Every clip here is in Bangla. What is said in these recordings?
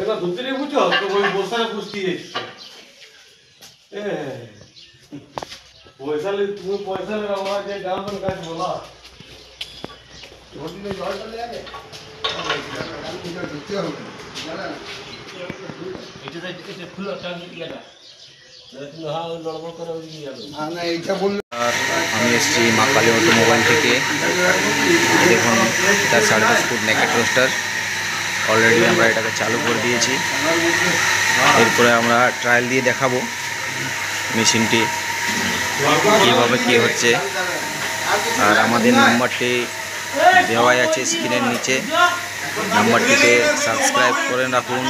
এবার ধরতে নেই বুঝছো তো ওই বসারে পুষ্টি এসছে পয়সা তুমি পয়সা আমার যে গ্রামের কাজ বলা আমি এসেছি মা কালী অটোমোবাইল থেকে। দেখুন এটা 10.5 ফুট নেকেট রোস্টার অলরেডি আমরা এটাকে চালু করে দিয়েছি। এরপরে আমরা ট্রায়াল দিয়ে দেখাবো মেশিনটি কীভাবে কী হচ্ছে। আর আমাদের নাম্বারটি দেওয়াই আছে স্ক্রিনের নিচে, নাম্বারটিতে সাবস্ক্রাইব করে রাখুন।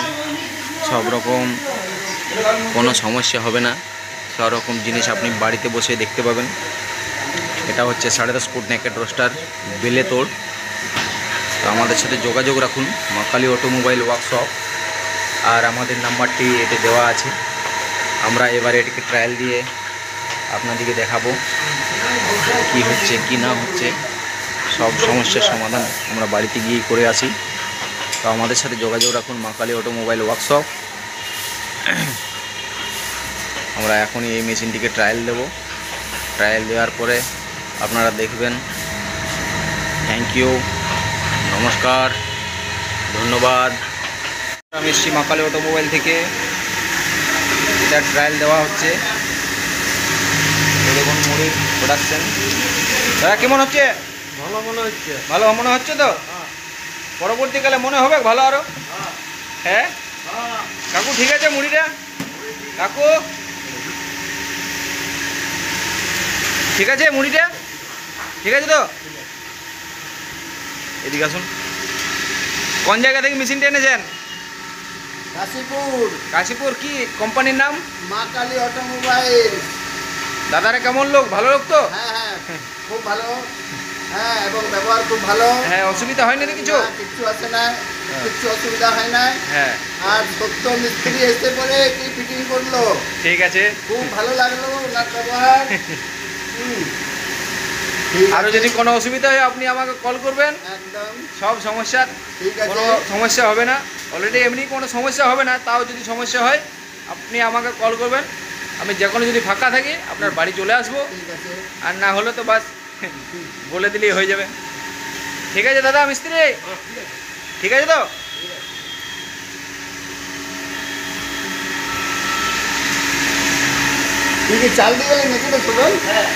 সব রকম কোনো সমস্যা হবে না, সব রকম জিনিস আপনি বাড়িতে বসে দেখতে পাবেন। এটা হচ্ছে 10.5 ফুট নেকেট রোস্টার বেলেতোড়। তো আমাদের সাথে যোগাযোগ রাখুন, মা কালী অটোমোবাইল ওয়ার্কশপ। আর আমাদের নাম্বারটি এতে দেওয়া আছে। আমরা এবারে এটিকে ট্রায়াল দিয়ে আপনাদেরকে দেখাবো কি হচ্ছে কি না হচ্ছে। সব সমস্যার সমাধান আমরা বাড়িতে গিয়ে করে আসি। তো আমাদের সাথে যোগাযোগ রাখুন, মা কালী অটোমোবাইল ওয়ার্কশপ। আমরা এখনই এই মেশিনটিকে ট্রায়াল দেব। ট্রায়াল দেওয়ার পরে আপনারা দেখবেন। থ্যাংক ইউ, নমস্কার, ধন্যবাদ। আমি এসেছি মা কালী অটোমোবাইল থেকে। এটা ট্রায়াল দেওয়া হচ্ছে। দেখুন মুড়ির প্রোডাকশন। দাদা কেমন হচ্ছে? ভালো মনে হচ্ছে। ভালো মনে হচ্ছে তো? পরবর্তীকালে মনে হবে ভালো আরো। হ্যাঁ কাকু ঠিক আছে মুড়িটা? কাকু ঠিক আছে মুড়িটা? ঠিক আছে তো? এদিকে আসুন। কোন জায়গা থেকে মেশিনটা এনেছেন? কাশীপুর। কাশীপুর কি কোম্পানির নাম? মা কালী অটোমোবাইল। দাদারা কেমন লোক? ভালো লোক তো? হ্যাঁ খুব ভালো। হ্যাঁ এবং ব্যবহার খুব ভালো। হ্যাঁ অসুবিধা হয়নি তো কিছু? কিচ্ছু আসে না, কিচ্ছু অসুবিধা হয় না। হ্যাঁ আর সত্য মিস্ত্রি এসে পরে কি ফিটিং করলো, ঠিক আছে, খুব ভালো লাগলো ওনার ব্যবহার। আরো যদি কোনো অসুবিধা হয় আপনি আমাকে কল করবেন। একদম সব সমস্যার ঠিক আছে, কোনো সমস্যা হবে না। অলরেডি এমনি কোনো সমস্যা হবে না, তাও যদি সমস্যা হয় আপনি আমাকে কল করবেন। আমি যে কোনো যদি ফাঁকা থাকি আপনার বাড়ি চলে আসবো। ঠিক আছে, আর না হলে তো বাস বলে দিলেই হয়ে যাবে। ঠিক আছে দাদা মিস্ত্রি? ঠিক আছে তো? তুই কি চাল দিয়ে গেলে মেশিনে শোভন? হ্যাঁ